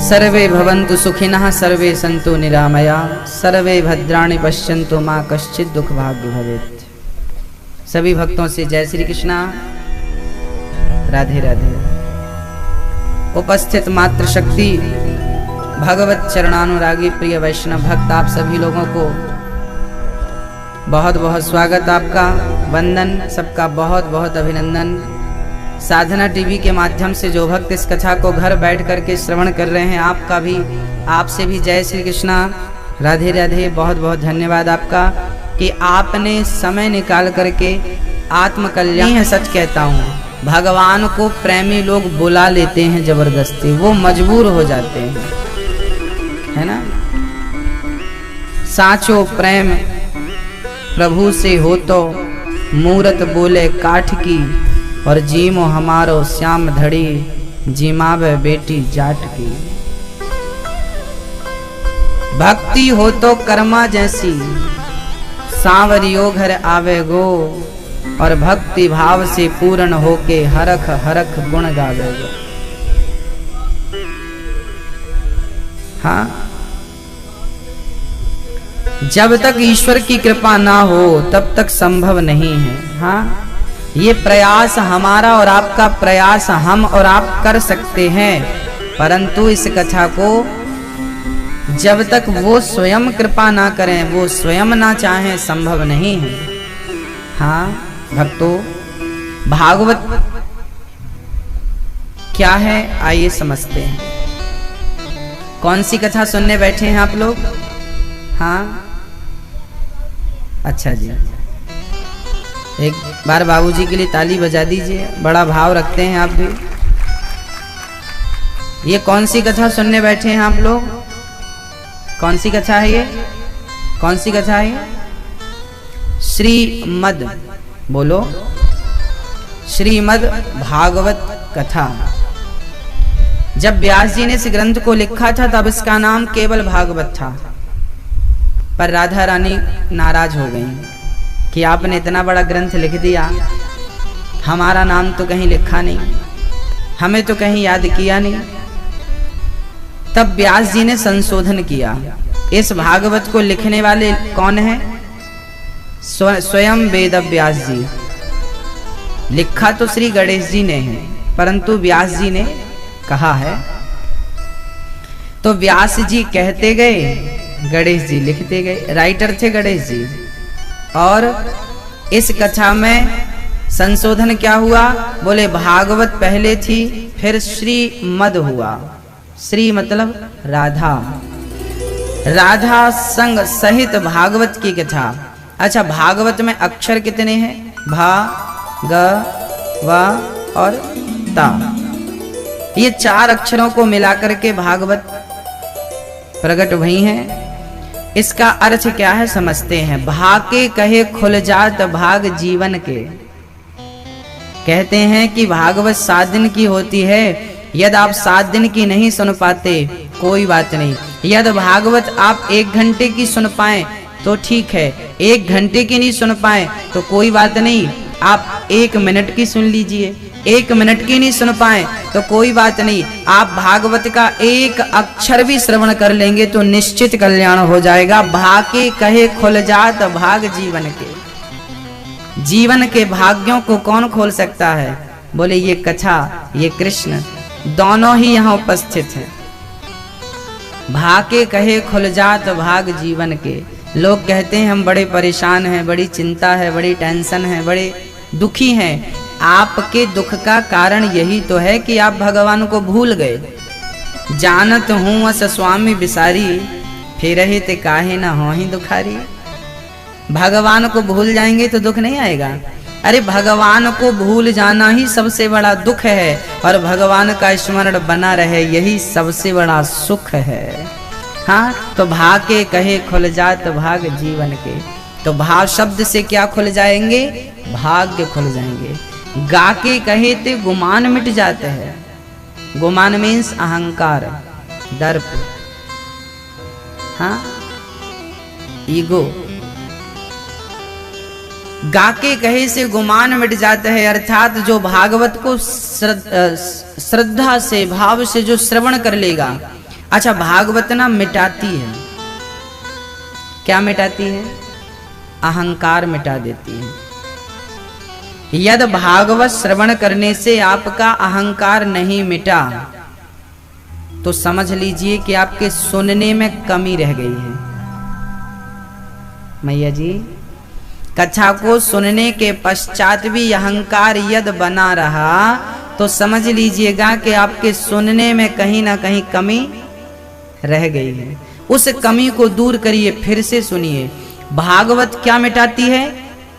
सर्वे भवन्तु सुखिनः सर्वे सन्तु निरामया सर्वे भद्राणि पश्यन्तु मां कश्चित् दुख भाग्य भवेत्। सभी भक्तों से जय श्री कृष्णा, राधे राधे। उपस्थित मात्र शक्ति भगवत चरणानुरागी प्रिय वैष्णव भक्त, आप सभी लोगों को बहुत बहुत स्वागत, आपका वंदन, सबका बहुत बहुत अभिनंदन। साधना टीवी के माध्यम से जो भक्त इस कथा को घर बैठ करके श्रवण कर रहे हैं, आपका भी, आपसे भी जय श्री कृष्णा, राधे राधे। बहुत बहुत धन्यवाद आपका कि आपने समय निकाल करके आत्मकल्याण है। सच कहता हूँ, भगवान को प्रेमी लोग बुला लेते हैं जबरदस्ती, वो मजबूर हो जाते हैं, है ना। साचो प्रेम प्रभु से हो तो मूरत बोले काठ की, और जीमो हमारो श्याम धड़ी जीमावे बेटी जाट की। भक्ति हो तो कर्मा जैसी सांवरियो घर आवे गो, और भक्ति भाव से पूर्ण होके हरख हरख गुण गावे गो। हाँ, जब तक ईश्वर की कृपा ना हो तब तक संभव नहीं है। हाँ, ये प्रयास हमारा और आपका प्रयास हम और आप कर सकते हैं, परंतु इस कथा को जब तक वो स्वयं कृपा ना करें, वो स्वयं ना चाहें, संभव नहीं है। हाँ भक्तों, भागवत क्या है आइए समझते हैं। कौन सी कथा सुनने बैठे हैं आप लोग? हाँ अच्छा जी, एक बार बाबूजी के लिए ताली बजा दीजिए, बड़ा भाव रखते हैं आप भी। ये कौन सी कथा सुनने बैठे हैं आप लोग? कौन सी कथा है ये? कौन सी कथा है? श्रीमद्, बोलो, श्रीमद् भागवत कथा। जब व्यास जी ने इस ग्रंथ को लिखा था तब इसका नाम केवल भागवत था, पर राधा रानी नाराज हो गई कि आपने इतना बड़ा ग्रंथ लिख दिया, हमारा नाम तो कहीं लिखा नहीं, हमें तो कहीं याद किया नहीं। तब व्यास जी ने संशोधन किया। इस भागवत को लिखने वाले कौन हैं? स्वयं वेद व्यास जी। लिखा तो श्री गणेश जी ने है, परंतु व्यास जी ने कहा है। तो व्यास जी कहते गए, गणेश जी लिखते गए, राइटर थे गणेश जी। और इस कथा में संशोधन क्या हुआ? बोले भागवत पहले थी, फिर श्रीमद् हुआ। श्री मतलब राधा, राधा संग सहित भागवत की कथा। अच्छा, भागवत में अक्षर कितने हैं? भा, ग, व और ता। ये 4 अक्षरों को मिलाकर के भागवत प्रकट हुई हैं। इसका अर्थ क्या है समझते हैं। भाके कहे खुल जात भाग जीवन के। कहते हैं कि भागवत 7 दिन की होती है। यदि आप 7 दिन की नहीं सुन पाते कोई बात नहीं, यदि भागवत आप 1 घंटे की सुन पाए तो ठीक है, 1 घंटे की नहीं सुन पाए तो कोई बात नहीं, आप 1 मिनट की सुन लीजिए। 1 मिनट की नहीं सुन पाए तो कोई बात नहीं, आप भागवत का 1 अक्षर भी श्रवण कर लेंगे तो निश्चित कल्याण हो जाएगा। भाके कहे खुल जात भाग जीवन के। जीवन के भाग्यों को कौन खोल सकता है? बोले ये कथा, ये कृष्ण दोनों ही यहाँ उपस्थित हैं। भाके कहे खुल जात भाग जीवन के। लोग कहते हैं हम बड़े परेशान हैं, बड़ी चिंता है, बड़ी टेंशन है, बड़े दुखी हैं। आपके दुख का कारण यही तो है कि आप भगवान को भूल गए। जानत हूँ अस स्वामी बिसारी, फिर ही ते काहे ना हो ही दुखारी। भगवान को भूल जाएंगे तो दुख नहीं आएगा। अरे भगवान को भूल जाना ही सबसे बड़ा दुख है, और भगवान का स्मरण बना रहे यही सबसे बड़ा सुख है। हाँ, तो भाके कहे खुल जात भाग जीवन के। तो भाव शब्द से क्या खुल जाएंगे? भाग्य खुल जाएंगे। गा के कहे ते गुमान मिट जाते हैं। गुमान मीन्स अहंकार, दर्प, हाँ, ईगो। गा के कहे से गुमान मिट जाता है, अर्थात जो भागवत को श्रद्धा से, भाव से जो श्रवण कर लेगा, अच्छा, भागवत ना मिटाती है, क्या मिटाती है? अहंकार मिटा देती है। यदि भागवत श्रवण करने से आपका अहंकार नहीं मिटा तो समझ लीजिए कि आपके सुनने में कमी रह गई है। मैया जी, कथा को सुनने के पश्चात भी अहंकार यदि बना रहा तो समझ लीजिएगा कि आपके सुनने में कहीं ना कहीं कमी रह गई है। उस कमी को दूर करिए, फिर से सुनिए। भागवत क्या मिटाती है?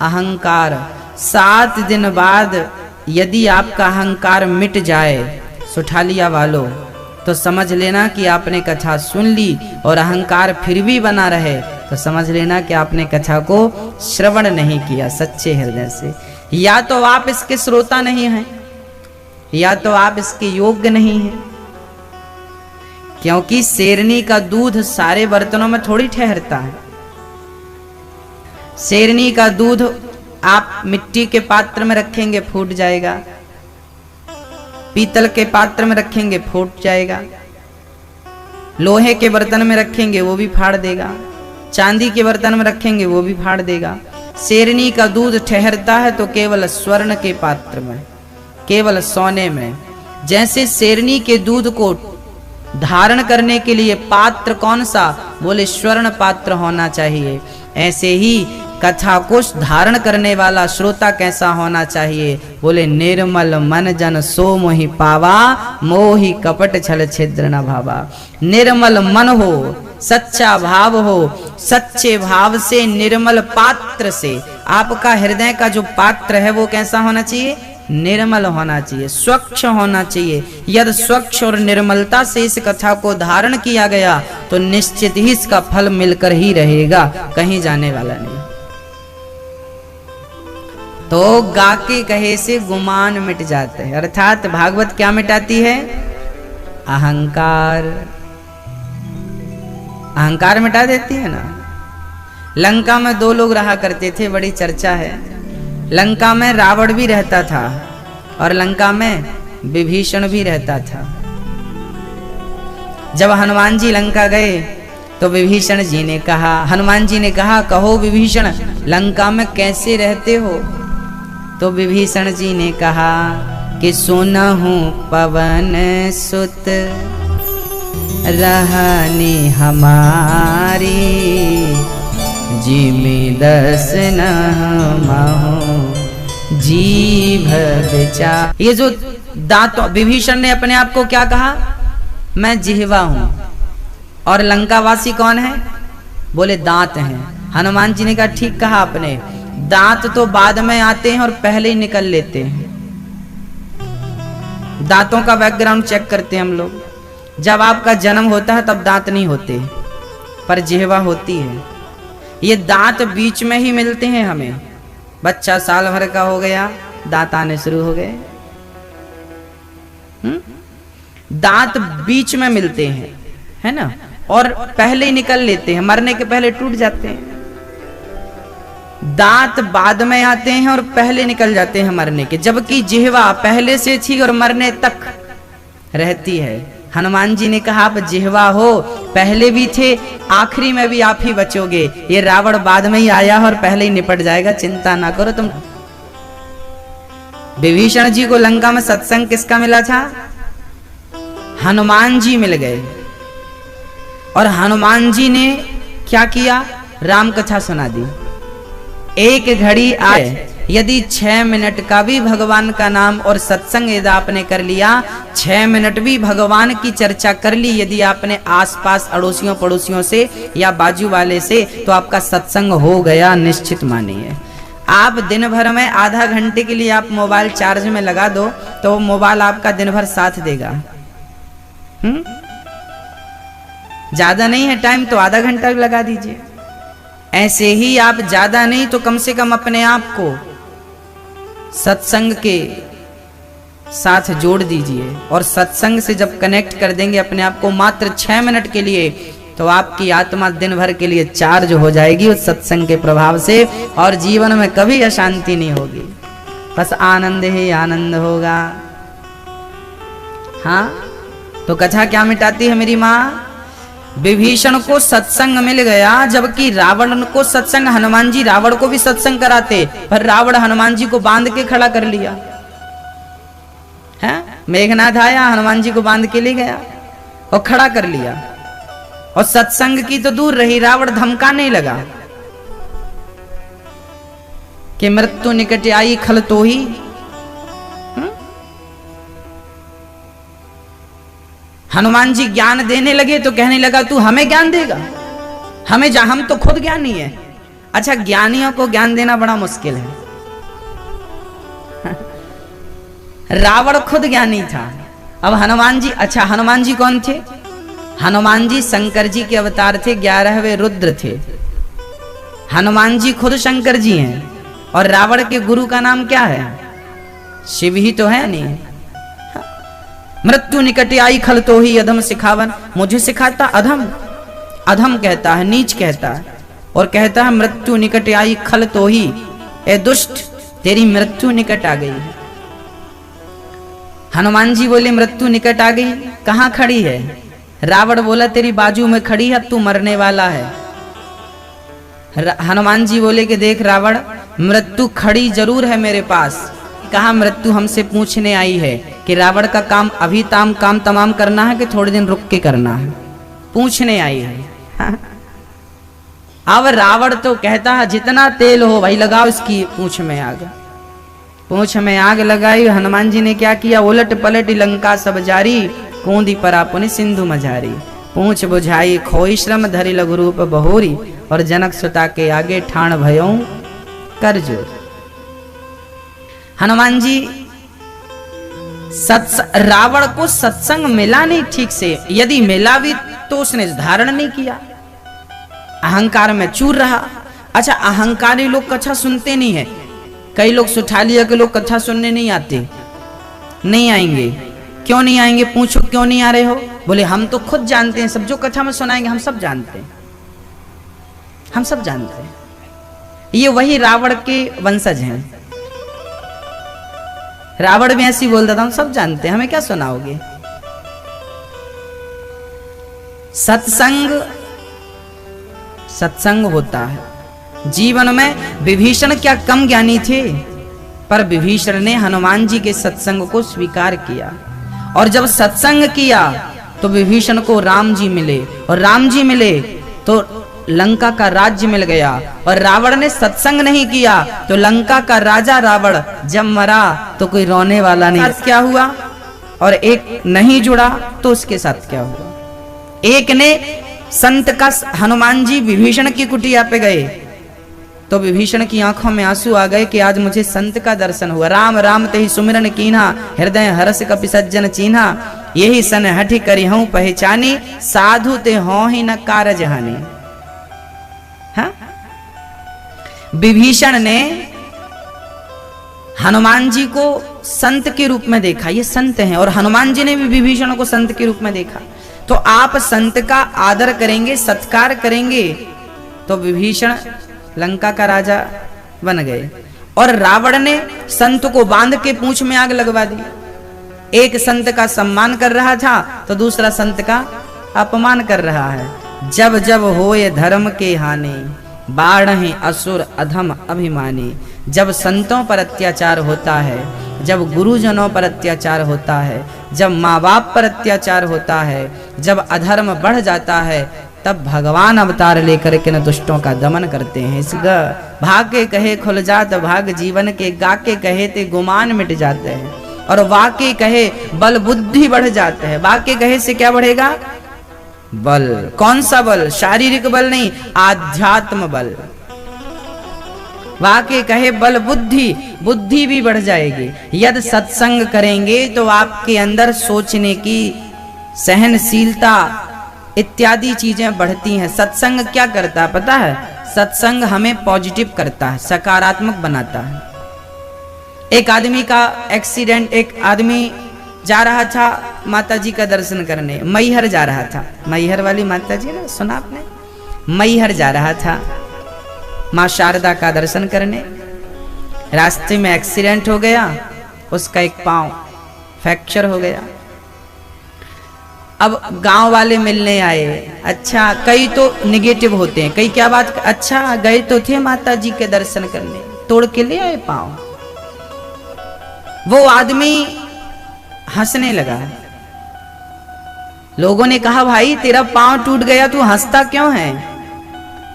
अहंकार। 7 दिन बाद यदि आपका अहंकार मिट जाए, सुठालिया वालों, तो समझ लेना कि आपने कथा सुन ली, और अहंकार फिर भी बना रहे तो समझ लेना कि आपने कथा को श्रवण नहीं किया सच्चे हृदय से। या तो आप इसके श्रोता नहीं हैं, या तो आप इसके योग्य नहीं हैं, क्योंकि शेरनी का दूध सारे बर्तनों में थोड़ी ठहरता है। शेरनी का दूध आप मिट्टी के पात्र में रखेंगे फूट जाएगा, पीतल के पात्र में रखेंगे फूट जाएगा, लोहे के बर्तन में रखेंगे वो भी फाड़ देगा, चांदी के बर्तन में रखेंगे वो भी फाड़ देगा। शेरनी का दूध ठहरता है तो केवल स्वर्ण के पात्र में, केवल सोने में। जैसे शेरनी के दूध को धारण करने के लिए पात्र कौन सा? बोले स्वर्ण पात्र होना चाहिए। ऐसे ही कथा को धारण करने वाला श्रोता कैसा होना चाहिए? बोले निर्मल मन जन सो मोहि पावा, मोहि कपट छल छिद्र न भावा। निर्मल मन हो, सच्चा भाव हो, सच्चे भाव से निर्मल पात्र से आपका हृदय का जो पात्र है वो कैसा होना चाहिए? निर्मल होना चाहिए, स्वच्छ होना चाहिए। यदि स्वच्छ और निर्मलता से इस कथा को धारण किया गया तो निश्चित ही इसका फल मिलकर ही रहेगा, कहीं जाने वाला नहीं। तो गा के कहे से गुमान मिट जाते हैं। अर्थात भागवत क्या मिटाती है? अहंकार। अहंकार मिटा देती है ना। लंका में 2 लोग रहा करते थे, बड़ी चर्चा है। लंका में रावण भी रहता था और लंका में विभीषण भी रहता था। जब हनुमान जी लंका गए तो विभीषण जी ने कहा, हनुमान जी ने कहा, कहो विभीषण लंका में कैसे रहते हो? तो विभीषण जी ने कहा कि सुनहु पवन सुत रहनी हमारी, जिमि दस न महु जीभ विचार। ये जो दांत, विभीषण ने अपने आप को क्या कहा? मैं जिह्वा हूं। और लंकावासी कौन है? बोले दांत हैं। हनुमान जी ने कहा ठीक कहा आपने, दांत तो बाद में आते हैं और पहले ही निकल लेते हैं। दांतों का बैकग्राउंड चेक करते हैं हम लोग। जब आपका जन्म होता है तब दांत नहीं होते, पर जिह्वा होती है। ये दांत बीच में ही मिलते हैं हमें। बच्चा साल भर का हो गया, दांत आने शुरू हो गए। दांत बीच में मिलते हैं, है ना, और पहले ही निकल लेते हैं, मरने के पहले टूट जाते हैं। दांत बाद में आते हैं और पहले निकल जाते हैं मरने के, जबकि जिह्वा पहले से थी और मरने तक रहती है। हनुमान जी ने कहा आप जिह्वा हो, पहले भी थे, आखिरी में भी आप ही बचोगे। ये रावण बाद में ही आया और पहले ही निपट जाएगा, चिंता ना करो तुम। विभीषण जी को लंका में सत्संग किसका मिला था? हनुमान जी मिल गए। और हनुमान जी ने क्या किया? राम कथा सुना दी। एक घड़ी आए, यदि 6 मिनट का भी भगवान का नाम और सत्संग यदि आपने कर लिया, 6 मिनट भी भगवान की चर्चा कर ली यदि आपने आसपास अड़ोसियों पड़ोसियों से या बाजू वाले से, तो आपका सत्संग हो गया, निश्चित मानिए। आप दिन भर में आधा घंटे के लिए आप मोबाइल चार्ज में लगा दो तो मोबाइल आपका दिन भर साथ देगा। ज्यादा नहीं है टाइम तो आधा घंटा लगा दीजिए। ऐसे ही आप ज्यादा नहीं तो कम से कम अपने आप को सत्संग के साथ जोड़ दीजिए। और सत्संग से जब कनेक्ट कर देंगे अपने आप को मात्र 6 मिनट के लिए, तो आपकी आत्मा दिन भर के लिए चार्ज हो जाएगी उस सत्संग के प्रभाव से, और जीवन में कभी अशांति नहीं होगी, बस आनंद ही आनंद होगा। हाँ, तो कथा क्या मिटाती है मेरी माँ? विभीषण को सत्संग मिल गया, जबकि रावण को सत्संग, हनुमान जी रावण को भी सत्संग कराते, पर रावण हनुमान जी को बांध के खड़ा कर लिया है। मेघनाथ आया, हनुमान जी को बांध के ले गया और खड़ा कर लिया, और सत्संग की तो दूर रही, रावण धमकाने लगा कि मृत्यु निकट आई खल तो ही। हनुमान जी ज्ञान देने लगे तो कहने लगा तू हमें ज्ञान देगा, हमें हम तो खुद ज्ञानी है। अच्छा, ज्ञानियों को ज्ञान देना बड़ा मुश्किल है। रावण खुद ज्ञानी था, अब हनुमान जी, अच्छा हनुमान जी कौन थे? हनुमान जी शंकर जी के अवतार थे, 11वें रुद्र थे। हनुमान जी खुद शंकर जी हैं, और रावण के गुरु का नाम क्या है? शिव ही तो है। नहीं, मृत्यु निकट आई खल तो ही अधम सिखावन, मुझे सिखाता अधम, अधम कहता है, नीच कहता है, और कहता है मृत्यु निकट आई खल तो ही, ए दुष्ट तेरी मृत्यु निकट आ गई। हनुमान जी बोले मृत्यु निकट आ गई, कहां खड़ी है? रावण बोला तेरी बाजू में खड़ी है, तू मरने वाला है। हनुमान जी बोले कि देख रावण, मृत्यु खड़ी जरूर है मेरे पास, कहा मृत्यु हमसे पूछने आई है कि रावण का काम अभी काम तमाम करना है कि थोड़े दिन रुक के करना है, पूछने आई है। अब रावण तो कहता है जितना तेल हो भाई लगाओ इसकी पूंछ में आग। पूंछ में आग लगाई, हनुमान जी ने क्या किया? उलट पलट लंका सब जारी, कूंदी परा पुनि सिंधु मझारी। पूंछ बुझाई खोई श्रम धरि लघु रूप बहोरी, और जनक सुता के आगे ठाण भयों कर जोर। हनुमान जी रावण को सत्संग मिला नहीं ठीक से, यदि मिला भी तो उसने धारण नहीं किया, अहंकार में चूर रहा। अच्छा, अहंकारी लोग कथा सुनते नहीं है, कई लोग सुठालिया के लोग कथा सुनने नहीं आते, नहीं आएंगे। क्यों नहीं आएंगे? पूछो क्यों नहीं आ रहे हो? बोले हम तो खुद जानते हैं, सब जो कथा में सुनाएंगे हम सब जानते हैं, हम सब जानते हैं। ये वही रावण के वंशज हैं। रावण भी ऐसी बोलता था हम सब जानते हैं, हमें क्या सुनाओगे? सत्संग होता है जीवन में। विभीषण क्या कम ज्ञानी थे? पर विभीषण ने हनुमान जी के सत्संग को स्वीकार किया, और जब सत्संग किया तो विभीषण को राम जी मिले, और राम जी मिले तो लंका का राज्य मिल गया। और रावण ने सत्संग नहीं किया तो लंका का राजा रावण जब मरा तो कोई रोने वाला नहीं। क्या हुआ? और एक नहीं जुड़ा तो उसके साथ क्या हुआ? एक ने संत का, हनुमान जी विभीषण की कुटिया पे गए तो विभीषण की आंखों में आंसू आ गए कि आज मुझे संत का दर्शन हुआ। राम राम ते ही सुमिरन कीन्हा, हृदय हर्ष कपि सज्जन चीन्हा, यही सन हठि करी हूं पहचानी, साधु ते हों ही न कारज हानि। हाँ? विभीषण ने हनुमान जी को संत के रूप में देखा, ये संत हैं, और हनुमान जी ने भी विभीषण को संत के रूप में देखा। तो आप संत का आदर करेंगे, सत्कार करेंगे, तो विभीषण लंका का राजा बन गए। और रावण ने संत को बांध के पूंछ में आग लगवा दी। एक संत का सम्मान कर रहा था तो दूसरा संत का अपमान कर रहा है। जब जब होए धर्म के हानि, बाढ़हि असुर अधम अभिमानी। जब संतों पर अत्याचार होता है, जब गुरुजनों पर अत्याचार होता है, जब माँ बाप पर अत्याचार होता है, जब अधर्म बढ़ जाता है, तब भगवान अवतार लेकर के न दुष्टों का दमन करते हैं। इस भाग के कहे खुल जात भाग जीवन के, गा के कहे ते गुमान मिट जाते हैं, और वाके कहे बल बुद्धि बढ़ जाते हैं। वाके कहे से क्या बढ़ेगा? बल। कौन सा बल? शारीरिक बल नहीं, आध्यात्म बल। वाके कहे बल बुद्धि, बुद्धि भी बढ़ जाएगी। यदि सत्संग करेंगे तो आपके अंदर सोचने की सहनशीलता इत्यादि चीजें बढ़ती हैं। सत्संग क्या करता है पता है? सत्संग हमें पॉजिटिव करता है, सकारात्मक बनाता है। एक आदमी का एक्सीडेंट, एक आदमी जा रहा था माता जी का दर्शन करने, मैहर जा रहा था। मैहर वाली माता जी ना, सुना आपने? मैहर जा रहा था माँ शारदा का दर्शन करने। रास्ते में एक्सीडेंट हो गया, उसका एक पांव फ्रैक्चर हो गया। अब गांव वाले मिलने आए, अच्छा कई तो निगेटिव होते हैं, कई क्या बात, अच्छा गए तो थे माता जी के दर्शन करने, तोड़ के ले आए पांव। वो आदमी हंसने लगा। लोगों ने कहा भाई तेरा पांव टूट गया, तू हंसता क्यों है?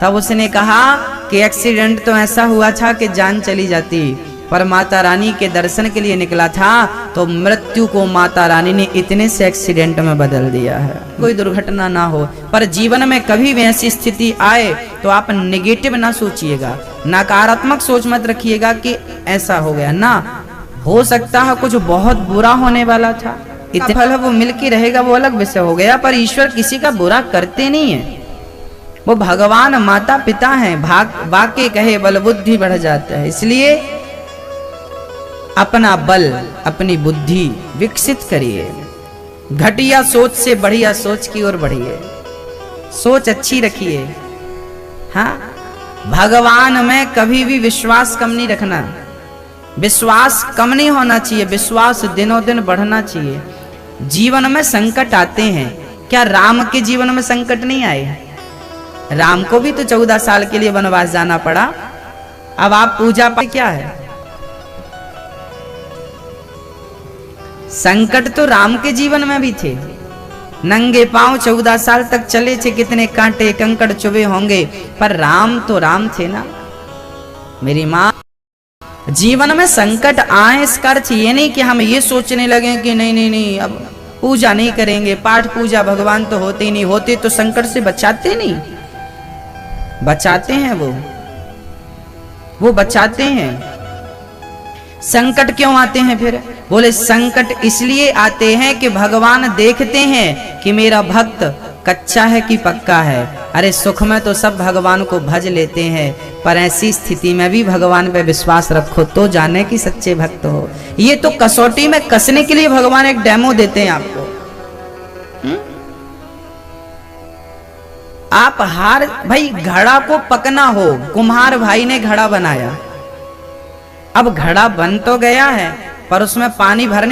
तब उसने कहा कि एक्सीडेंट तो ऐसा हुआ था कि जान चली जाती, पर माता रानी के दर्शन के लिए निकला था तो मृत्यु को माता रानी ने इतने से एक्सीडेंट में बदल दिया है। कोई दुर्घटना ना हो, पर जीवन में कभी भी ऐसी स्थिति आए तो आप नेगेटिव ना सोचिएगा, नकारात्मक सोच मत रखिएगा कि ऐसा हो गया ना, हो सकता है कुछ बहुत बुरा होने वाला था, इतना फल वो मिलके रहेगा वो अलग विषय हो गया, पर ईश्वर किसी का बुरा करते नहीं है। वो भगवान माता पिता हैं, वाक्य कहे बल बुद्धि बढ़ जाता है। इसलिए अपना बल अपनी बुद्धि विकसित करिए, घटिया सोच से बढ़िया सोच की ओर बढ़िए, सोच अच्छी रखिए। हाँ, भगवान में कभी भी विश्वास कम नहीं रखना, विश्वास कम नहीं होना चाहिए, विश्वास दिनों दिन बढ़ना चाहिए। जीवन में संकट आते हैं, क्या राम के जीवन में संकट नहीं आए? राम को भी तो 14 साल के लिए वनवास जाना पड़ा। अब आप पूजा पाठ क्या है? संकट तो राम के जीवन में भी थे, नंगे पांव 14 साल तक चले थे, कितने कांटे कंकड़ चुभे होंगे, पर राम तो राम थे ना। मेरी माँ, जीवन में संकट आए इसका अर्थ ये नहीं कि हम ये सोचने लगे कि नहीं नहीं नहीं अब पूजा नहीं करेंगे, पाठ पूजा भगवान तो होते ही नहीं, होते तो संकट से बचाते नहीं, बचाते हैं वो बचाते हैं। संकट क्यों आते हैं फिर? बोले संकट इसलिए आते हैं कि भगवान देखते हैं कि मेरा भक्त कच्चा है कि पक्का है। अरे सुख में तो सब भगवान को भज लेते हैं, पर ऐसी स्थिति में भी भगवान पे विश्वास रखो तो जाने कि सच्चे भक्त हो। ये तो कसौटी में कसने के लिए भगवान एक डेमो देते हैं आपको। आप हार भाई, घड़ा को पकना हो, कुम्हार भाई ने घड़ा बनाया, अब घड़ा बन तो गया है पर उसमें पानी भरने